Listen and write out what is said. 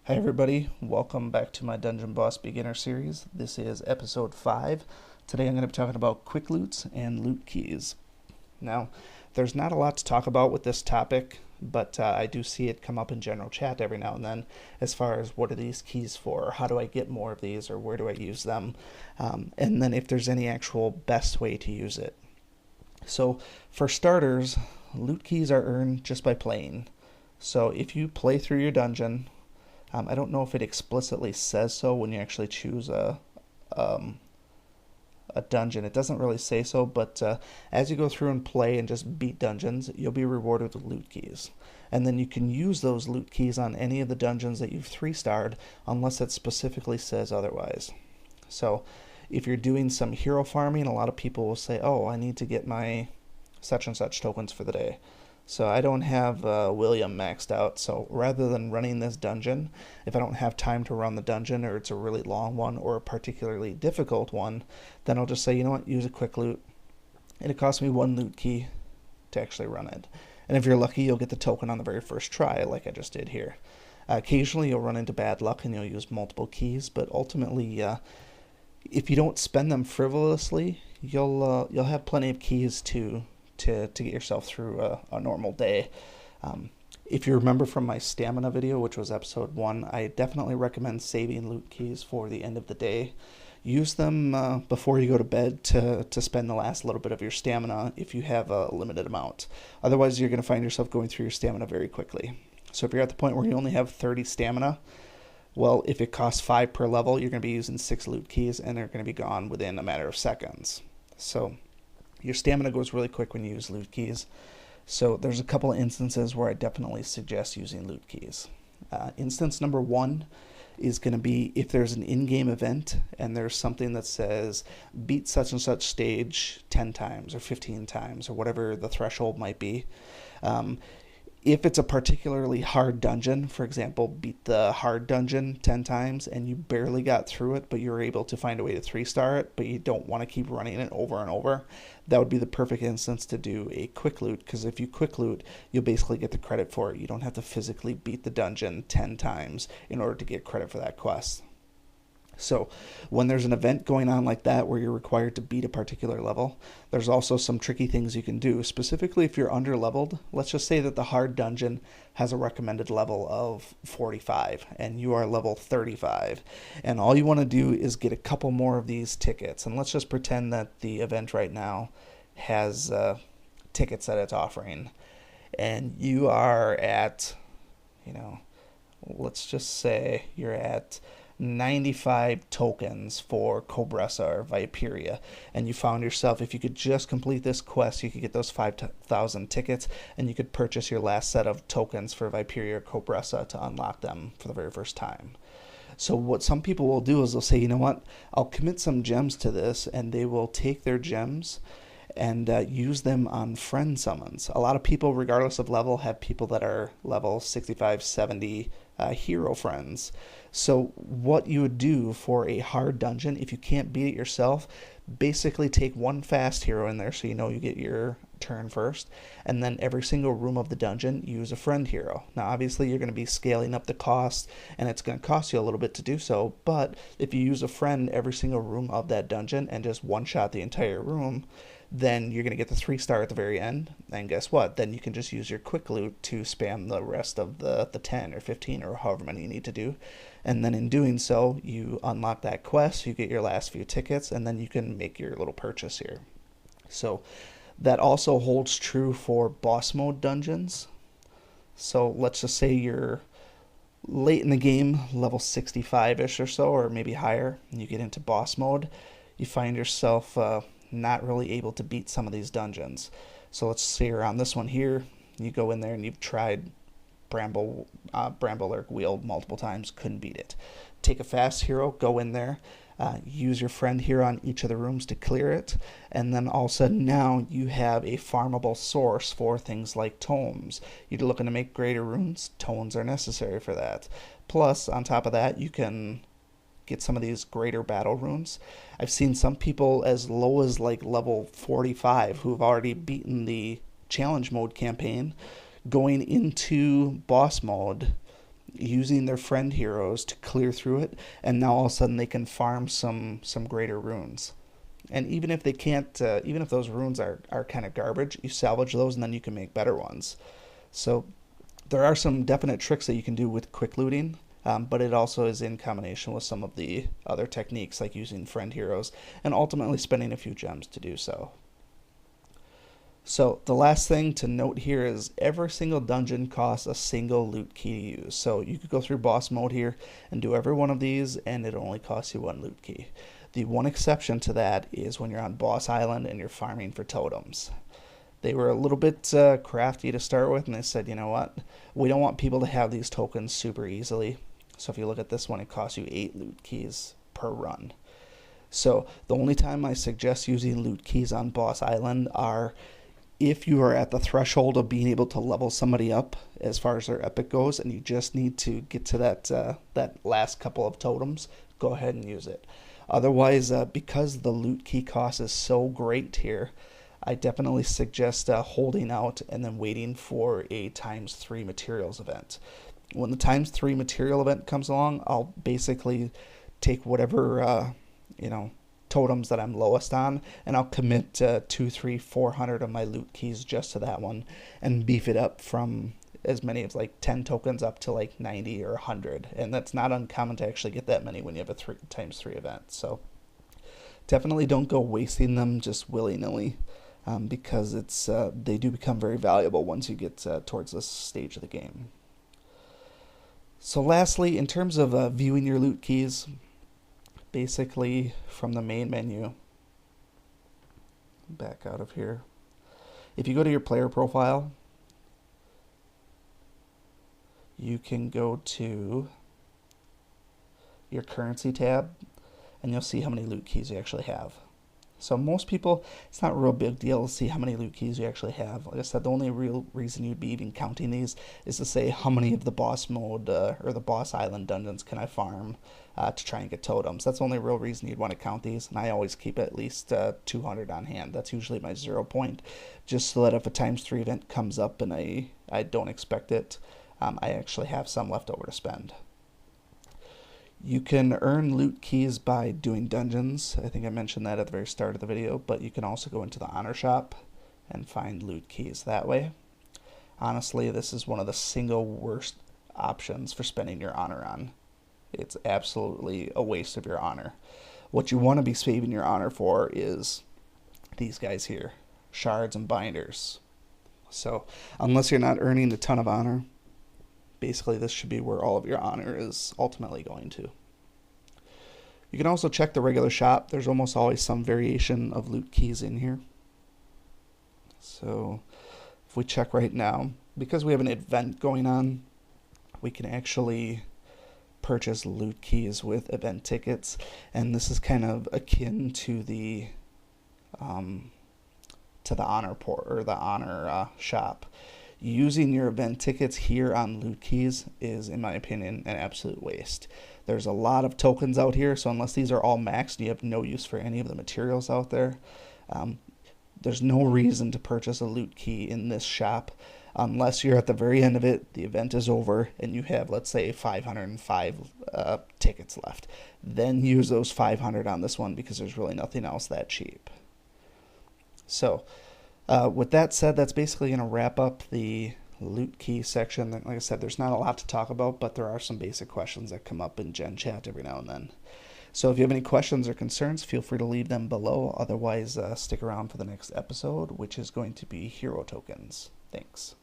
Hi everybody, welcome back to my Dungeon Boss Beginner Series. This is episode 5. Today I'm going to be talking about quick loots and loot keys. Now, there's not a lot to talk about with this topic, but I do see it come up in general chat every now and then as far as what are these keys for, or how do I get more of these, or where do I use them, and then if there's any actual best way to use it. So, for starters, loot keys are earned just by playing. So if you play through your dungeon, I don't know if it explicitly says so when you actually choose um, a dungeon. It doesn't really say so, but as you go through and play and just beat dungeons, you'll be rewarded with loot keys. And then you can use those loot keys on any of the dungeons that you've 3-starred unless it specifically says otherwise. So if you're doing some hero farming, a lot of people will say, oh, I need to get my such and such tokens for the day. So I don't have William maxed out, so rather than running this dungeon, if I don't have time to run the dungeon, or it's a really long one, or a particularly difficult one, then I'll just say, you know what, use a quick loot. And it costs me 1 loot key to actually run it. And if you're lucky, you'll get the token on the very first try, like I just did here. Occasionally you'll run into bad luck and you'll use multiple keys, but ultimately, if you don't spend them frivolously, you'll have plenty of keys to get yourself through a normal day. If you remember from my stamina video, which was episode 1, I definitely recommend saving loot keys for the end of the day. Use them before you go to bed to spend the last little bit of your stamina if you have a limited amount. Otherwise, you're going to find yourself going through your stamina very quickly. So if you're at the point where you only have 30 stamina, well, if it costs 5 per level, you're going to be using 6 loot keys, and they're going to be gone within a matter of seconds. So your stamina goes really quick when you use loot keys. So there's a couple of instances where I definitely suggest using loot keys. Instance number 1 is going to be if there's an in-game event and there's something that says beat such and such stage 10 times or 15 times or whatever the threshold might be. If it's a particularly hard dungeon, for example, beat the hard dungeon 10 times and you barely got through it, but you're able to find a way to 3-star it, but you don't want to keep running it over and over, that would be the perfect instance to do a quick loot, because if you quick loot, you'll basically get the credit for it. You don't have to physically beat the dungeon 10 times in order to get credit for that quest. So when there's an event going on like that where you're required to beat a particular level, there's also some tricky things you can do. Specifically, if you're under leveled, let's just say that the hard dungeon has a recommended level of 45 and you are level 35. And all you want to do is get a couple more of these tickets. And let's just pretend that the event right now has tickets that it's offering. And you are at, let's just say you're at 95 tokens for Cobressa or Viperia, and you found yourself, if you could just complete this quest, you could get those 5,000 tickets, and you could purchase your last set of tokens for Viperia or Cobressa to unlock them for the very first time. So what some people will do is they'll say, you know what, I'll commit some gems to this, and they will take their gems and use them on friend summons. A lot of people, regardless of level, have people that are level 65, 70 hero friends. So what you would do for a hard dungeon, if you can't beat it yourself, basically take one fast hero in there so you know you get your turn first, and then every single room of the dungeon use a friend hero. Now obviously you're going to be scaling up the cost and it's going to cost you a little bit to do so, but if you use a friend every single room of that dungeon and just one shot the entire room, then you're going to get the 3-star at the very end, and guess what? Then you can just use your quick loot to spam the rest of the 10 or 15 or however many you need to do. And then in doing so, you unlock that quest, you get your last few tickets, and then you can make your little purchase here. So that also holds true for boss mode dungeons. So let's just say you're late in the game, level 65-ish or so, or maybe higher, and you get into boss mode, you find yourself not really able to beat some of these dungeons. So let's say you're on this one here, you go in there and you've tried Bramble Wield multiple times, couldn't beat it. Take a fast hero, go in there, use your friend here on each of the rooms to clear it, and then all of a sudden now you have a farmable source for things like tomes. You're looking to make greater runes, tomes are necessary for that. Plus, on top of that, you can get some of these greater battle runes. I've seen some people as low as like level 45 who've already beaten the challenge mode campaign going into boss mode using their friend heroes to clear through it, and now all of a sudden they can farm some greater runes. And even if they can't, even if those runes are kind of garbage, you salvage those and then you can make better ones. So there are some definite tricks that you can do with quick looting, but it also is in combination with some of the other techniques like using friend heroes and ultimately spending a few gems to do so. So the last thing to note here is every single dungeon costs a single loot key to use. So you could go through boss mode here and do every one of these and it only costs you one loot key. The one exception to that is when you're on Boss Island and you're farming for totems. They were a little bit crafty to start with, and they said, you know what, we don't want people to have these tokens super easily. So if you look at this one, it costs you 8 loot keys per run. So the only time I suggest using loot keys on Boss Island are if you are at the threshold of being able to level somebody up as far as their epic goes, and you just need to get to that last couple of totems, go ahead and use it. Otherwise, because the loot key cost is so great here, I definitely suggest holding out and then waiting for a ×3 materials event. When the ×3 material event comes along, I'll basically take whatever totems that I'm lowest on, and I'll commit 200, 300, 400 of my loot keys just to that one, and beef it up from as many as like 10 tokens up to like 90 or 100, and that's not uncommon to actually get that many when you have a ×3 event. So definitely don't go wasting them just willy-nilly, because they do become very valuable once you get towards this stage of the game. So lastly, in terms of viewing your loot keys, basically from the main menu, back out of here, if you go to your player profile, you can go to your currency tab and you'll see how many loot keys you actually have. So most people, it's not a real big deal to see how many loot keys you actually have. Like I said, the only real reason you'd be even counting these is to say how many of the boss mode or the boss island dungeons can I farm to try and get totems. That's the only real reason you'd want to count these, and I always keep at least 200 on hand. That's usually my 0 point, just so that if a ×3 event comes up and I don't expect it, I actually have some left over to spend. You can earn loot keys by doing dungeons. I think I mentioned that at the very start of the video, but you can also go into the honor shop and find loot keys that way. Honestly, this is one of the single worst options for spending your honor on. It's absolutely a waste of your honor. What you want to be saving your honor for is these guys here, shards and binders. So unless you're not earning a ton of honor, basically this should be where all of your honor is ultimately going to. You can also check the regular shop. There's almost always some variation of loot keys in here. So if we check right now, because we have an event going on, we can actually purchase loot keys with event tickets, and this is kind of akin to the honor port or the honor shop. Using your event tickets here on loot keys is, in my opinion, an absolute waste. There's a lot of tokens out here, so unless these are all maxed, you have no use for any of the materials out there. There's no reason to purchase a loot key in this shop unless you're at the very end of it, the event is over, and you have, let's say, 505 tickets left. Then use those 500 on this one because there's really nothing else that cheap. So, with that said, that's basically going to wrap up the loot key section. Like I said, there's not a lot to talk about, but there are some basic questions that come up in Gen Chat every now and then. So if you have any questions or concerns, feel free to leave them below. Otherwise, stick around for the next episode, which is going to be hero tokens. Thanks.